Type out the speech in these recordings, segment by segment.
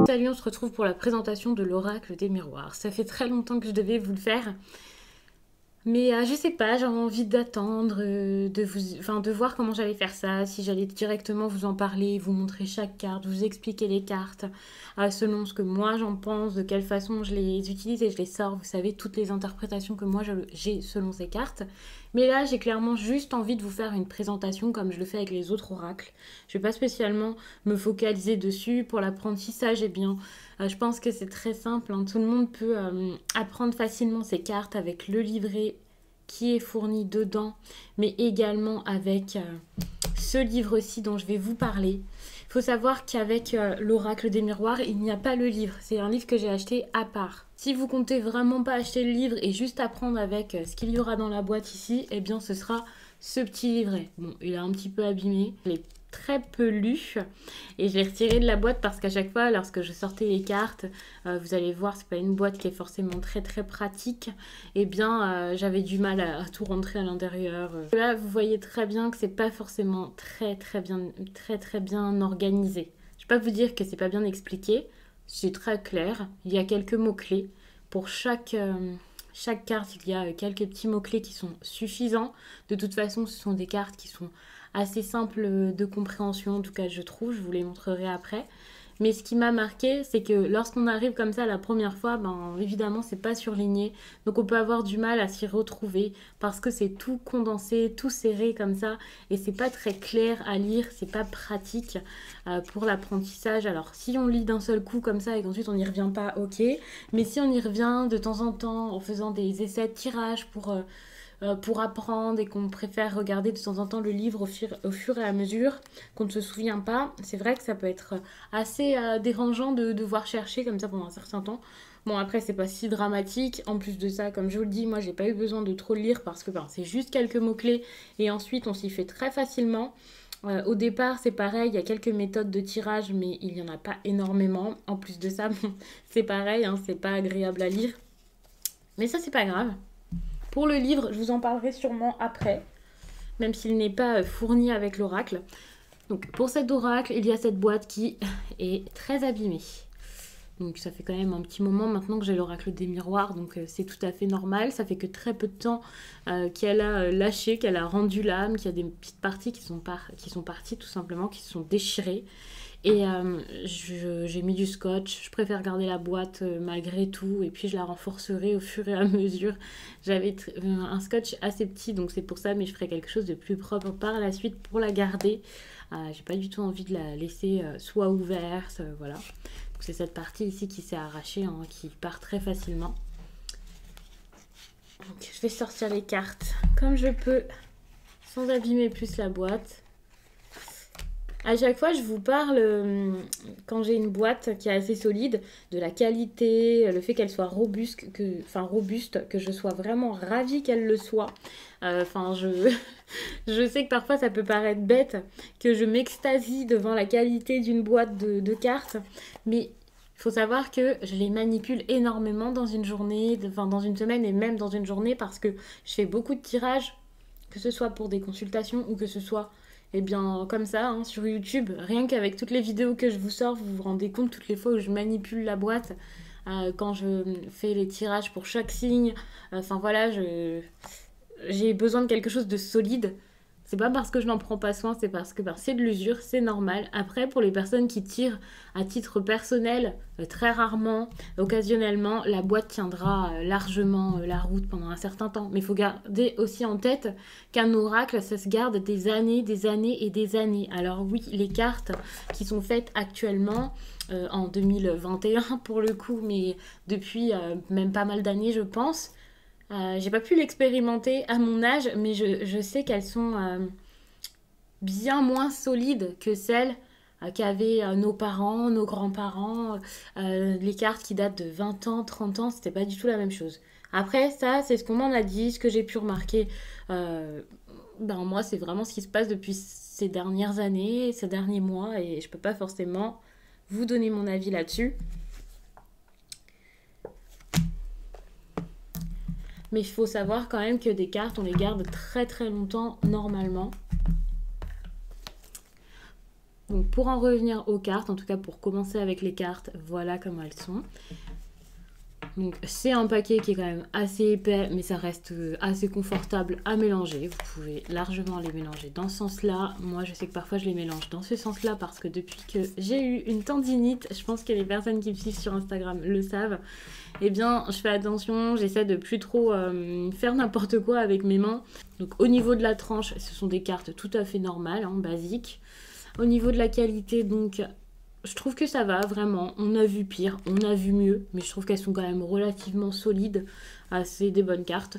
Salut, on se retrouve pour la présentation de l'oracle des miroirs. Ça fait très longtemps que je devais vous le faire, mais je sais pas, j'avais envie d'attendre, de voir comment j'allais faire ça, si j'allais directement vous en parler, vous montrer chaque carte, vous expliquer les cartes, selon ce que moi j'en pense, de quelle façon je les utilise et je les sors, vous savez, toutes les interprétations que moi j'ai selon ces cartes. Mais là, j'ai clairement juste envie de vous faire une présentation comme je le fais avec les autres oracles. Je vais pas spécialement me focaliser dessus. Pour l'apprentissage, eh bien, je pense que c'est très simple, hein. Tout le monde peut apprendre facilement ces cartes avec le livret qui est fourni dedans, mais également avec ce livre-ci dont je vais vous parler. Il faut savoir qu'avec l'oracle des miroirs, il n'y a pas le livre. C'est un livre que j'ai acheté à part. Si vous comptez vraiment pas acheter le livre et juste apprendre avec ce qu'il y aura dans la boîte ici, eh bien ce sera ce petit livret. Bon, il est un petit peu abîmé. Il est très peu lu et je l'ai retiré de la boîte parce qu'à chaque fois lorsque je sortais les cartes, vous allez voir, c'est pas une boîte qui est forcément très pratique, et bien j'avais du mal à tout rentrer à l'intérieur. Là vous voyez très bien que c'est pas forcément très bien organisé. Je vais pas vous dire que c'est pas bien expliqué, c'est très clair, il y a quelques mots clés pour chaque carte, il y a quelques petits mots-clés qui sont suffisants. De toute façon, ce sont des cartes qui sont assez simples de compréhension, en tout cas je trouve, je vous les montrerai après. Mais ce qui m'a marqué, c'est que lorsqu'on arrive comme ça la première fois, ben évidemment c'est pas surligné, donc on peut avoir du mal à s'y retrouver parce que c'est tout condensé, tout serré comme ça, et c'est pas très clair à lire, c'est pas pratique pour l'apprentissage. Alors si on lit d'un seul coup comme ça et qu'ensuite on n'y revient pas, ok, mais si on y revient de temps en temps en faisant des essais de tirage pour apprendre et qu'on préfère regarder de temps en temps le livre au fur et à mesure, qu'on ne se souvient pas, c'est vrai que ça peut être assez dérangeant de devoir chercher comme ça pendant un certain temps. Bon, après, c'est pas si dramatique. En plus de ça, comme je vous le dis, moi, j'ai pas eu besoin de trop lire parce que c'est juste quelques mots-clés et ensuite, on s'y fait très facilement. Au départ, c'est pareil, il y a quelques méthodes de tirage, mais il n'y en a pas énormément. En plus de ça, c'est pareil, hein, c'est pas agréable à lire. Mais ça, c'est pas grave. Pour le livre, je vous en parlerai sûrement après, même s'il n'est pas fourni avec l'oracle. Donc pour cet oracle, il y a cette boîte qui est très abîmée. Donc ça fait quand même un petit moment maintenant que j'ai l'oracle des miroirs, donc c'est tout à fait normal. Ça fait que très peu de temps qu'elle a lâché, qu'elle a rendu l'âme, qu'il y a des petites parties qui sont parties tout simplement, qui se sont déchirées. Et j'ai mis du scotch, je préfère garder la boîte malgré tout, et puis je la renforcerai au fur et à mesure. J'avais un scotch assez petit, donc c'est pour ça, mais je ferai quelque chose de plus propre par la suite pour la garder. J'ai pas du tout envie de la laisser soit ouverte, voilà. C'est cette partie ici qui s'est arrachée, hein, qui part très facilement. Donc je vais sortir les cartes comme je peux, sans abîmer plus la boîte. À chaque fois, je vous parle, quand j'ai une boîte qui est assez solide, de la qualité, le fait qu'elle soit robuste, que je sois vraiment ravie qu'elle le soit. Je sais que parfois ça peut paraître bête, que je m'extasie devant la qualité d'une boîte de cartes, mais il faut savoir que je les manipule énormément dans une journée, dans une semaine et même dans une journée, parce que je fais beaucoup de tirages, que ce soit pour des consultations ou que ce soit comme ça, hein, sur YouTube, rien qu'avec toutes les vidéos que je vous sors, vous vous rendez compte toutes les fois où je manipule la boîte, quand je fais les tirages pour chaque signe. Voilà, j'ai besoin de quelque chose de solide. C'est pas parce que je n'en prends pas soin, c'est parce que c'est de l'usure, c'est normal. Après, pour les personnes qui tirent à titre personnel, très rarement, occasionnellement, la boîte tiendra largement la route pendant un certain temps. Mais il faut garder aussi en tête qu'un oracle, ça se garde des années et des années. Alors oui, les cartes qui sont faites actuellement, en 2021 pour le coup, mais depuis même pas mal d'années, je pense, j'ai pas pu l'expérimenter à mon âge, mais je sais qu'elles sont bien moins solides que celles qu'avaient nos parents, nos grands-parents. Les cartes qui datent de 20 ans, 30 ans, c'était pas du tout la même chose. Après, ça, c'est ce qu'on m'en a dit, ce que j'ai pu remarquer. Moi, c'est vraiment ce qui se passe depuis ces dernières années, ces derniers mois, et je peux pas forcément vous donner mon avis là-dessus. Mais il faut savoir quand même que des cartes, on les garde très longtemps normalement. Donc pour en revenir aux cartes, en tout cas pour commencer avec les cartes, voilà comment elles sont. Donc c'est un paquet qui est quand même assez épais, mais ça reste assez confortable à mélanger. Vous pouvez largement les mélanger dans ce sens-là. Moi je sais que parfois je les mélange dans ce sens-là parce que depuis que j'ai eu une tendinite, je pense que les personnes qui me suivent sur Instagram le savent, eh bien je fais attention, j'essaie de plus trop faire n'importe quoi avec mes mains. Donc au niveau de la tranche, ce sont des cartes tout à fait normales, hein, basiques. Au niveau de la qualité, donc... Je trouve que ça va, vraiment. On a vu pire, on a vu mieux, mais je trouve qu'elles sont quand même relativement solides. C'est des bonnes cartes.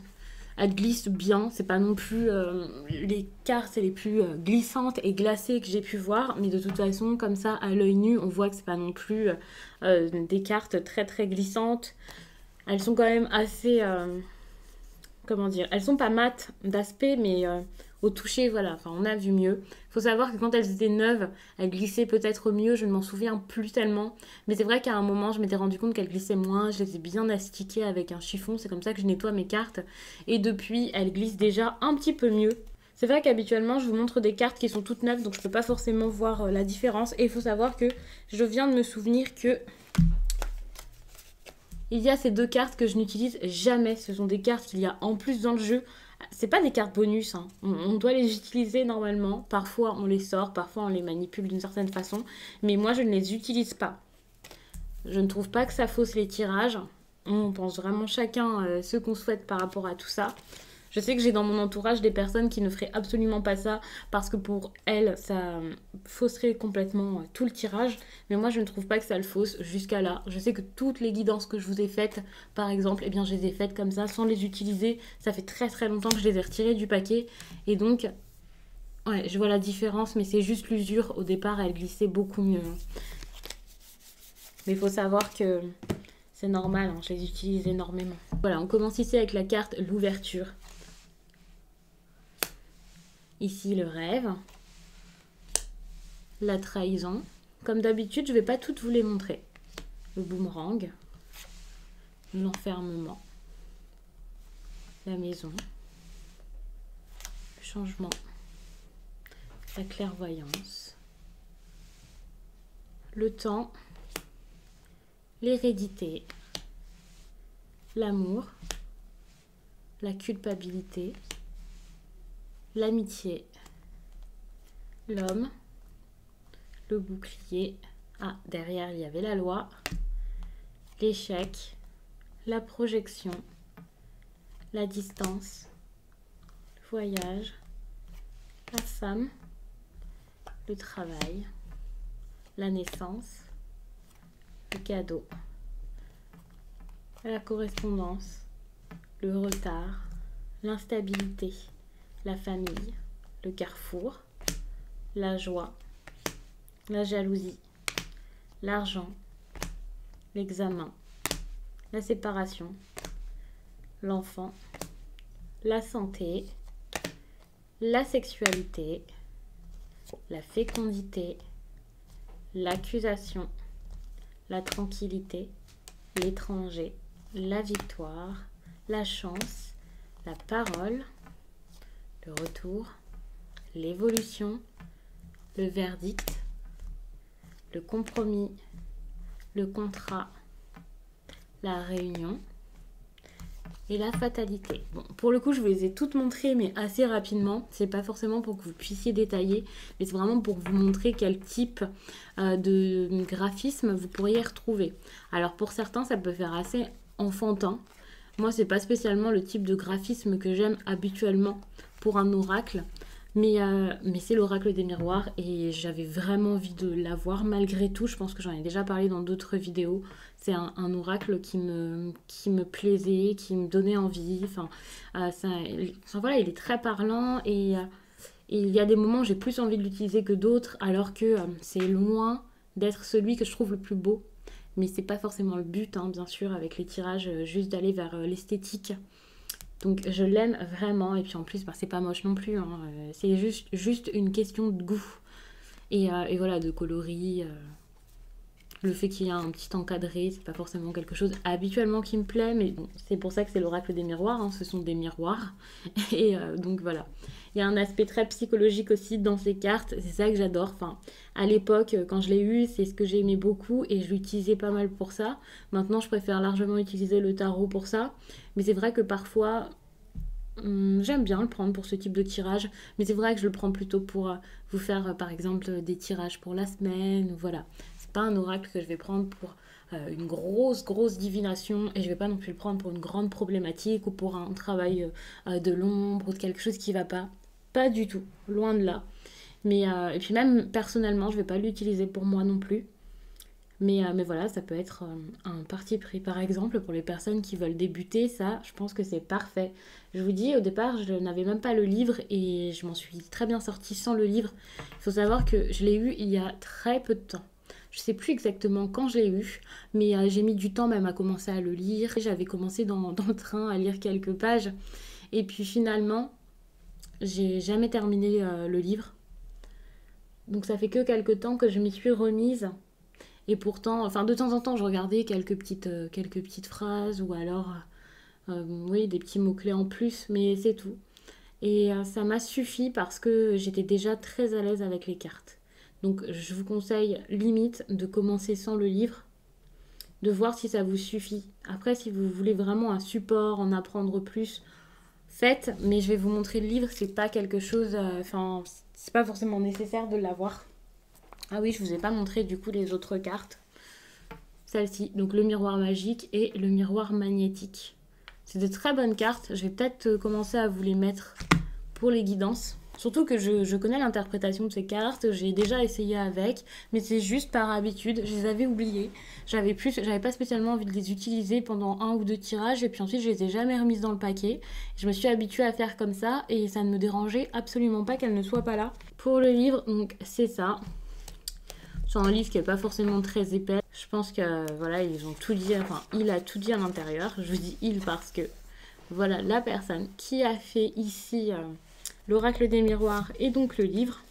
Elles glissent bien, c'est pas non plus les cartes les plus glissantes et glacées que j'ai pu voir, mais de toute façon, comme ça, à l'œil nu, on voit que c'est pas non plus des cartes très très glissantes. Elles sont quand même assez... comment dire, elles sont pas mates d'aspect, mais au toucher, voilà, enfin, on a vu mieux. Faut savoir que quand elles étaient neuves, elles glissaient peut-être mieux, je ne m'en souviens plus tellement. Mais c'est vrai qu'à un moment, je m'étais rendu compte qu'elles glissaient moins, je les ai bien astiquées avec un chiffon, c'est comme ça que je nettoie mes cartes. Et depuis, elles glissent déjà un petit peu mieux. C'est vrai qu'habituellement, je vous montre des cartes qui sont toutes neuves, donc je peux pas forcément voir la différence. Et il faut savoir que je viens de me souvenir que... il y a ces deux cartes que je n'utilise jamais. Ce sont des cartes qu'il y a en plus dans le jeu. C'est pas des cartes bonus, hein. On doit les utiliser normalement. Parfois on les sort, parfois on les manipule d'une certaine façon. Mais moi je ne les utilise pas. Je ne trouve pas que ça fausse les tirages. On pense vraiment chacun ce qu'on souhaite par rapport à tout ça. Je sais que j'ai dans mon entourage des personnes qui ne feraient absolument pas ça parce que pour elles, ça fausserait complètement tout le tirage. Mais moi, je ne trouve pas que ça le fausse jusqu'à là. Je sais que toutes les guidances que je vous ai faites, par exemple, eh bien, je les ai faites comme ça, sans les utiliser. Ça fait très très longtemps que je les ai retirées du paquet. Et donc, ouais, je vois la différence, mais c'est juste l'usure. Au départ, elle glissait beaucoup mieux. Mais il faut savoir que c'est normal, hein, je les utilise énormément. Voilà, on commence ici avec la carte l'ouverture. Ici, le rêve, la trahison. Comme d'habitude, je ne vais pas toutes vous les montrer. Le boomerang, l'enfermement, la maison, le changement, la clairvoyance, le temps, l'hérédité, l'amour, la culpabilité, l'amitié, l'homme, le bouclier, ah, derrière il y avait la loi, l'échec, la projection, la distance, le voyage, la femme, le travail, la naissance, le cadeau, la correspondance, le retard, l'instabilité, la famille, le carrefour, la joie, la jalousie, l'argent, l'examen, la séparation, l'enfant, la santé, la sexualité, la fécondité, l'accusation, la tranquillité, l'étranger, la victoire, la chance, la parole, le retour, l'évolution, le verdict, le compromis, le contrat, la réunion et la fatalité. Bon, pour le coup, je vous les ai toutes montrées, mais assez rapidement. C'est pas forcément pour que vous puissiez détailler, mais c'est vraiment pour vous montrer quel type de graphisme vous pourriez retrouver. Alors pour certains, ça peut faire assez enfantin. Moi, c'est pas spécialement le type de graphisme que j'aime habituellement pour un oracle, mais c'est l'oracle des miroirs et j'avais vraiment envie de l'avoir malgré tout. Je pense que j'en ai déjà parlé dans d'autres vidéos. C'est un oracle qui me plaisait, qui me donnait envie. Enfin, voilà, il est très parlant et il y a des moments où j'ai plus envie de l'utiliser que d'autres, alors que c'est loin d'être celui que je trouve le plus beau. Mais c'est pas forcément le but, hein, bien sûr, avec les tirages, juste d'aller vers l'esthétique. Donc je l'aime vraiment, et puis en plus, c'est pas moche non plus, hein, c'est juste une question de goût. Et voilà, de coloris. Le fait qu'il y ait un petit encadré, c'est pas forcément quelque chose habituellement qui me plaît, mais bon, c'est pour ça que c'est l'oracle des miroirs, hein, ce sont des miroirs. Et donc voilà. Il y a un aspect très psychologique aussi dans ces cartes, c'est ça que j'adore. Enfin, à l'époque, quand je l'ai eu, c'est ce que j'aimais beaucoup et je l'utilisais pas mal pour ça. Maintenant, je préfère largement utiliser le tarot pour ça. Mais c'est vrai que parfois, j'aime bien le prendre pour ce type de tirage, mais c'est vrai que je le prends plutôt pour vous faire par exemple des tirages pour la semaine, voilà. C'est pas un oracle que je vais prendre pour une grosse divination et je vais pas non plus le prendre pour une grande problématique ou pour un travail de l'ombre ou de quelque chose qui va pas. Pas du tout, loin de là. Mais et puis même personnellement, je vais pas l'utiliser pour moi non plus. Mais voilà, ça peut être un parti pris. Par exemple, pour les personnes qui veulent débuter, ça, je pense que c'est parfait. Je vous dis, au départ, je n'avais même pas le livre et je m'en suis très bien sortie sans le livre. Il faut savoir que je l'ai eu il y a très peu de temps. Je sais plus exactement quand je l'ai eu, mais j'ai mis du temps même à commencer à le lire. J'avais commencé dans le train à lire quelques pages. Et puis finalement, j'ai jamais terminé le livre. Donc ça fait que quelques temps que je m'y suis remise. Et pourtant, enfin de temps en temps, je regardais quelques petites phrases ou alors, oui, des petits mots-clés en plus, mais c'est tout. Et ça m'a suffi parce que j'étais déjà très à l'aise avec les cartes. Donc je vous conseille limite de commencer sans le livre, de voir si ça vous suffit. Après, si vous voulez vraiment un support, en apprendre plus, faites. Mais je vais vous montrer le livre, c'est pas quelque chose, enfin, c'est pas forcément nécessaire de l'avoir. Ah oui, je vous ai pas montré du coup les autres cartes. Celle-ci, donc le miroir magique et le miroir magnétique. C'est de très bonnes cartes. Je vais peut-être commencer à vous les mettre pour les guidances. Surtout que je connais l'interprétation de ces cartes, j'ai déjà essayé avec, mais c'est juste par habitude, je les avais oubliées. J'avais pas spécialement envie de les utiliser pendant un ou deux tirages, et puis ensuite je les ai jamais remises dans le paquet. Je me suis habituée à faire comme ça, et ça ne me dérangeait absolument pas qu'elles ne soient pas là. Pour le livre, donc c'est ça. C'est un livre qui n'est pas forcément très épais. Je pense que voilà, ils ont tout dit, enfin il a tout dit à l'intérieur. Je vous dis il parce que voilà la personne qui a fait ici l'oracle des miroirs et donc le livre.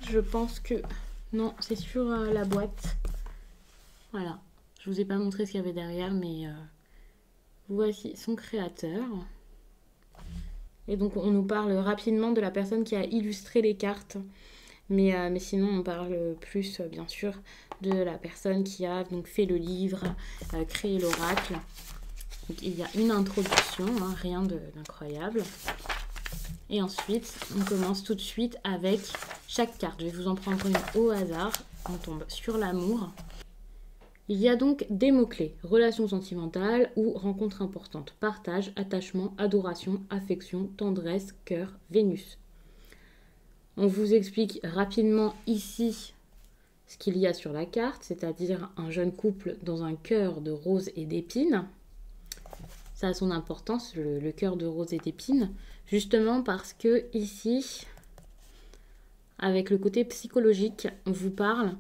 Je pense que non, c'est sur la boîte. Voilà, je vous ai pas montré ce qu'il y avait derrière, mais voici son créateur. Et donc on nous parle rapidement de la personne qui a illustré les cartes. Mais sinon, on parle plus, bien sûr, de la personne qui a donc fait le livre, créé l'oracle. Donc, il y a une introduction, hein, rien d'incroyable. Et ensuite, on commence tout de suite avec chaque carte. Je vais vous en prendre une au hasard. On tombe sur l'amour. Il y a donc des mots-clés. Relations sentimentales ou rencontres importantes. Partage, attachement, adoration, affection, tendresse, cœur, Vénus. On vous explique rapidement ici ce qu'il y a sur la carte, c'est-à-dire un jeune couple dans un cœur de roses et d'épines. Ça a son importance, le cœur de roses et d'épines, justement parce que ici, avec le côté psychologique, on vous parle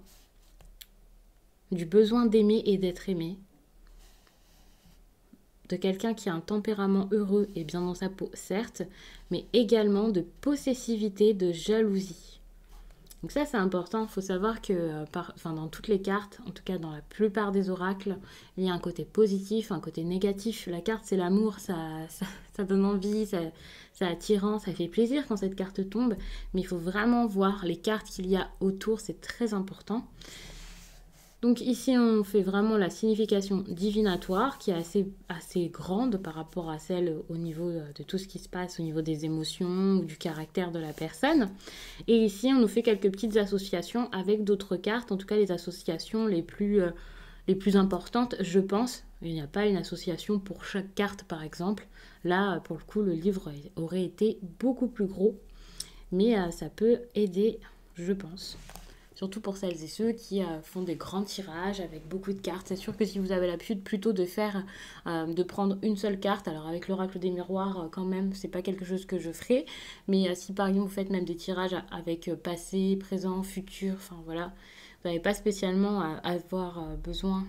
du besoin d'aimer et d'être aimé, de quelqu'un qui a un tempérament heureux et bien dans sa peau, certes, mais également de possessivité, de jalousie. Donc ça, c'est important. Il faut savoir que dans toutes les cartes, en tout cas dans la plupart des oracles, il y a un côté positif, un côté négatif. La carte, c'est l'amour, ça donne envie, c'est attirant, ça fait plaisir quand cette carte tombe. Mais il faut vraiment voir les cartes qu'il y a autour, c'est très important. Donc ici, on fait vraiment la signification divinatoire qui est assez grande par rapport à celle au niveau de tout ce qui se passe au niveau des émotions ou du caractère de la personne. Et ici, on nous fait quelques petites associations avec d'autres cartes, en tout cas les associations les plus importantes, je pense. Il n'y a pas une association pour chaque carte, par exemple. Là, pour le coup, le livre aurait été beaucoup plus gros, mais ça peut aider, je pense. Surtout pour celles et ceux qui font des grands tirages avec beaucoup de cartes. C'est sûr que si vous avez l'habitude plutôt de prendre une seule carte, alors avec l'oracle des miroirs quand même, c'est pas quelque chose que je ferai. Mais si par exemple vous faites même des tirages avec passé, présent, futur, enfin voilà, vous n'avez pas spécialement à avoir besoin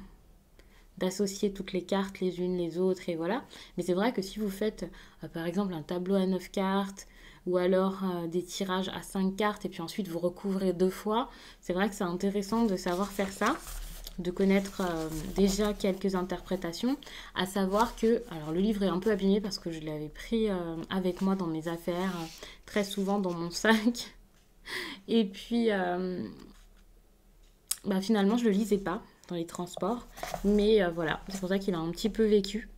d'associer toutes les cartes les unes les autres et voilà. Mais c'est vrai que si vous faites par exemple un tableau à 9 cartes, ou alors des tirages à 5 cartes et puis ensuite vous recouvrez 2 fois. C'est vrai que c'est intéressant de savoir faire ça. de connaître déjà quelques interprétations, à savoir que, alors le livre est un peu abîmé parce que je l'avais pris avec moi dans mes affaires, très souvent dans mon sac, et puis bah, finalement je le lisais pas dans les transports, mais voilà, c'est pour ça qu'il a un petit peu vécu.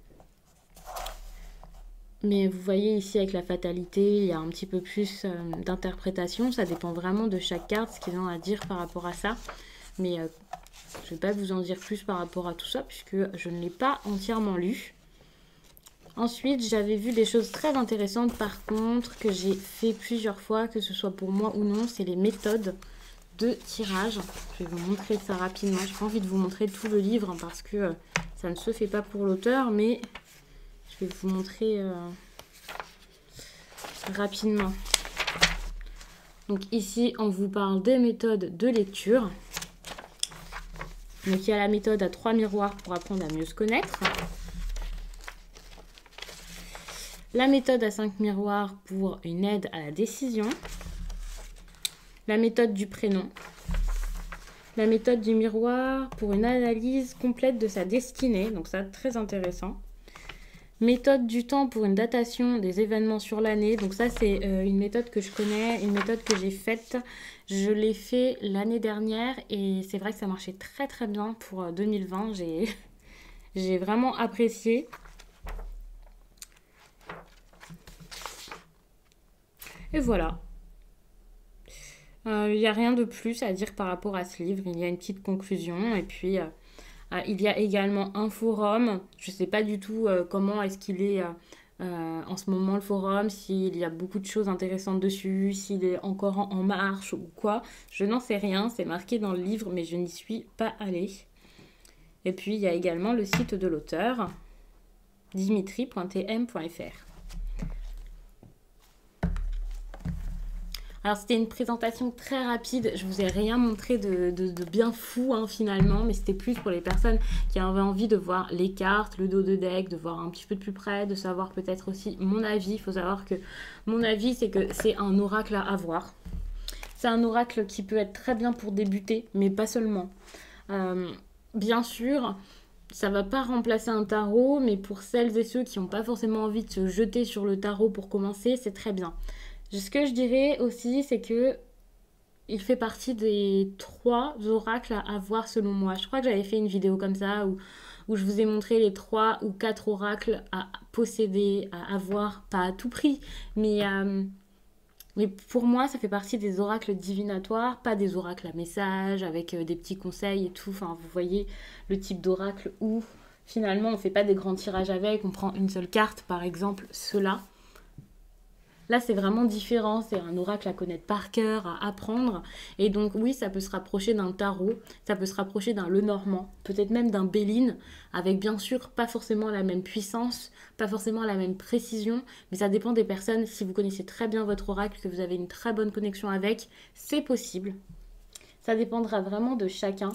Mais vous voyez ici avec la fatalité, il y a un petit peu plus d'interprétation. Ça dépend vraiment de chaque carte, ce qu'ils ont à dire par rapport à ça. Mais je ne vais pas vous en dire plus par rapport à tout ça, puisque je ne l'ai pas entièrement lu. Ensuite, j'avais vu des choses très intéressantes, par contre, que j'ai fait plusieurs fois, que ce soit pour moi ou non, c'est les méthodes de tirage. Je vais vous montrer ça rapidement. Je n'ai pas envie de vous montrer tout le livre, parce que ça ne se fait pas pour l'auteur, mais je vais vous montrer rapidement. Donc ici, on vous parle des méthodes de lecture. Donc il y a la méthode à 3 miroirs pour apprendre à mieux se connaître. La méthode à 5 miroirs pour une aide à la décision. La méthode du prénom. La méthode du miroir pour une analyse complète de sa destinée. Donc ça, très intéressant. Méthode du temps pour une datation des événements sur l'année. Donc ça, c'est une méthode que je connais, une méthode que j'ai faite. Je l'ai fait l'année dernière et c'est vrai que ça marchait très très bien pour 2020. J'ai vraiment apprécié. Et voilà. Il n'y a rien de plus à dire par rapport à ce livre. Il y a une petite conclusion et puis... il y a également un forum. Je ne sais pas du tout comment est-ce qu'il est en ce moment le forum, s'il y a beaucoup de choses intéressantes dessus, s'il est encore en marche ou quoi. Je n'en sais rien, c'est marqué dans le livre, mais je n'y suis pas allée. Et puis il y a également le site de l'auteur, dimitri.tm.fr. Alors c'était une présentation très rapide, je vous ai rien montré de bien fou hein, finalement, mais c'était plus pour les personnes qui avaient envie de voir les cartes, le dos de deck, de voir un petit peu de plus près, de savoir peut-être aussi mon avis. Il faut savoir que mon avis c'est que c'est un oracle à avoir. C'est un oracle qui peut être très bien pour débuter, mais pas seulement. Bien sûr, ça va pas remplacer un tarot, mais pour celles et ceux qui n'ont pas forcément envie de se jeter sur le tarot pour commencer, c'est très bien. Ce que je dirais aussi, c'est que il fait partie des 3 oracles à avoir selon moi. Je crois que j'avais fait une vidéo comme ça où je vous ai montré les 3 ou 4 oracles à posséder, à avoir, pas à tout prix, mais pour moi, ça fait partie des oracles divinatoires, pas des oracles à message avec des petits conseils et tout. Enfin, vous voyez le type d'oracle où finalement on ne fait pas des grands tirages avec, on prend une seule carte, par exemple, cela. Là, c'est vraiment différent, c'est un oracle à connaître par cœur, à apprendre. Et donc, oui, ça peut se rapprocher d'un tarot, ça peut se rapprocher d'un Lenormand, peut-être même d'un Béline, avec bien sûr pas forcément la même puissance, pas forcément la même précision, mais ça dépend des personnes. Si vous connaissez très bien votre oracle, que vous avez une très bonne connexion avec, c'est possible. Ça dépendra vraiment de chacun.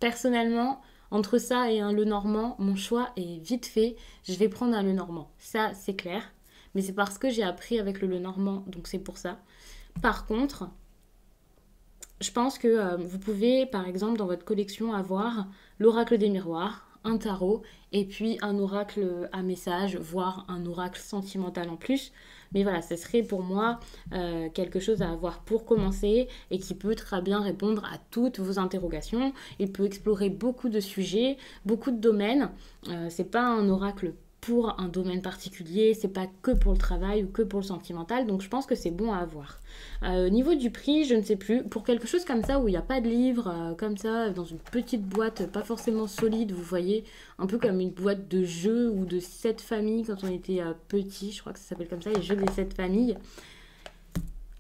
Personnellement, entre ça et un Lenormand, mon choix est vite fait. Je vais prendre un Lenormand, ça c'est clair. Mais c'est parce que j'ai appris avec le Lenormand, donc c'est pour ça. Par contre, je pense que vous pouvez, par exemple, dans votre collection, avoir l'oracle des miroirs, un tarot, et puis un oracle à message, voire un oracle sentimental en plus. Mais voilà, ce serait pour moi quelque chose à avoir pour commencer et qui peut très bien répondre à toutes vos interrogations. Il peut explorer beaucoup de sujets, beaucoup de domaines. C'est pas un oracle pour un domaine particulier, c'est pas que pour le travail ou que pour le sentimental, donc je pense que c'est bon à avoir. Au niveau du prix, je ne sais plus, pour quelque chose comme ça où il n'y a pas de livre, comme ça, dans une petite boîte pas forcément solide, vous voyez, un peu comme une boîte de jeux ou de 7 familles quand on était petit, je crois que ça s'appelle comme ça, les jeux des 7 familles.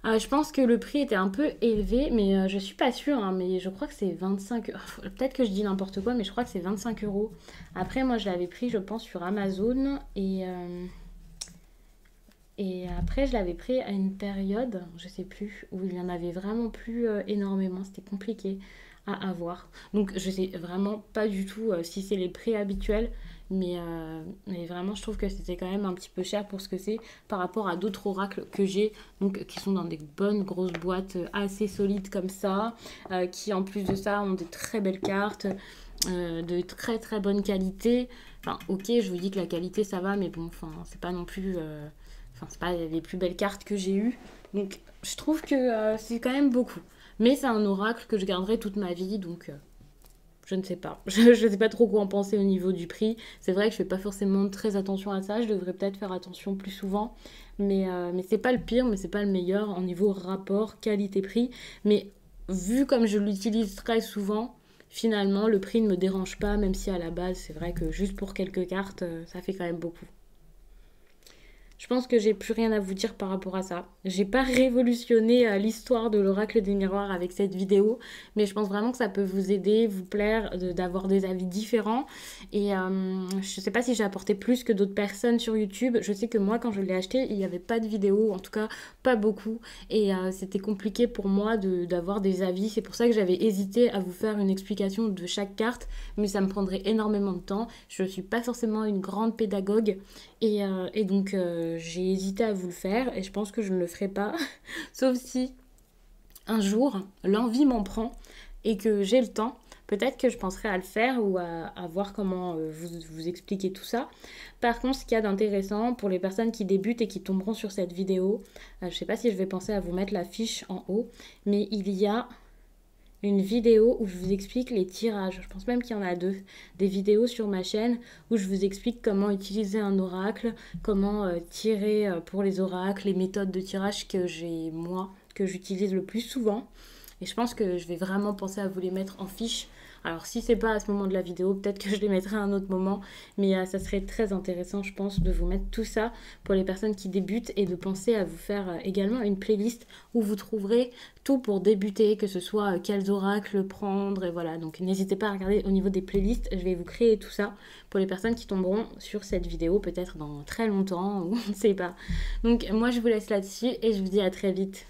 Je pense que le prix était un peu élevé, mais je suis pas sûre, hein, mais je crois que c'est 25 euros. Peut-être que je dis n'importe quoi, mais je crois que c'est 25 euros. Après, moi, je l'avais pris, je pense, sur Amazon. Et après, je l'avais pris à une période, je sais plus, où il y en avait vraiment plus énormément. C'était compliqué à avoir. Donc, je sais vraiment pas du tout si c'est les prix habituels. Mais vraiment, je trouve que c'était quand même un petit peu cher pour ce que c'est par rapport à d'autres oracles que j'ai, donc qui sont dans des bonnes grosses boîtes assez solides comme ça, qui en plus de ça ont des très belles cartes. de très très bonne qualité. Enfin, ok, je vous dis que la qualité ça va, mais bon, enfin, c'est pas non plus. Enfin, c'est pas les plus belles cartes que j'ai eues. Donc, je trouve que c'est quand même beaucoup. Mais c'est un oracle que je garderai toute ma vie, donc je ne sais pas. Je ne sais pas trop quoi en penser au niveau du prix. C'est vrai que je fais pas forcément très attention à ça. Je devrais peut-être faire attention plus souvent. Mais c'est pas le pire, mais c'est pas le meilleur en niveau rapport qualité-prix. Mais vu comme je l'utilise très souvent, finalement, le prix ne me dérange pas, même si à la base, c'est vrai que juste pour quelques cartes, ça fait quand même beaucoup. Je pense que j'ai plus rien à vous dire par rapport à ça. J'ai pas révolutionné l'histoire de l'oracle des miroirs avec cette vidéo, mais je pense vraiment que ça peut vous aider, vous plaire, d'avoir des avis différents. Et je sais pas si j'ai apporté plus que d'autres personnes sur YouTube. Je sais que moi, quand je l'ai acheté, il n'y avait pas de vidéo, en tout cas pas beaucoup. Et c'était compliqué pour moi d'avoir des avis. C'est pour ça que j'avais hésité à vous faire une explication de chaque carte, mais ça me prendrait énormément de temps. Je suis pas forcément une grande pédagogue. Et donc, j'ai hésité à vous le faire et je pense que je ne le ferai pas. Sauf si un jour, l'envie m'en prend et que j'ai le temps. Peut-être que je penserai à le faire ou à voir comment vous expliquer tout ça. Par contre, ce qu'il y a d'intéressant pour les personnes qui débutent et qui tomberont sur cette vidéo, je ne sais pas si je vais penser à vous mettre la fiche en haut, mais il y a une vidéo où je vous explique les tirages. Je pense même qu'il y en a deux. Des vidéos sur ma chaîne où je vous explique comment utiliser un oracle, comment tirer pour les oracles, les méthodes de tirage que j'ai moi, que j'utilise le plus souvent. Et je pense que je vais vraiment penser à vous les mettre en fiche. Alors si c'est pas à ce moment de la vidéo, peut-être que je les mettrai à un autre moment. Mais ça serait très intéressant, je pense, de vous mettre tout ça pour les personnes qui débutent et de penser à vous faire également une playlist où vous trouverez tout pour débuter, que ce soit quels oracles prendre et voilà. Donc n'hésitez pas à regarder au niveau des playlists. Je vais vous créer tout ça pour les personnes qui tomberont sur cette vidéo peut-être dans très longtemps ou on ne sait pas. Donc moi je vous laisse là-dessus et je vous dis à très vite.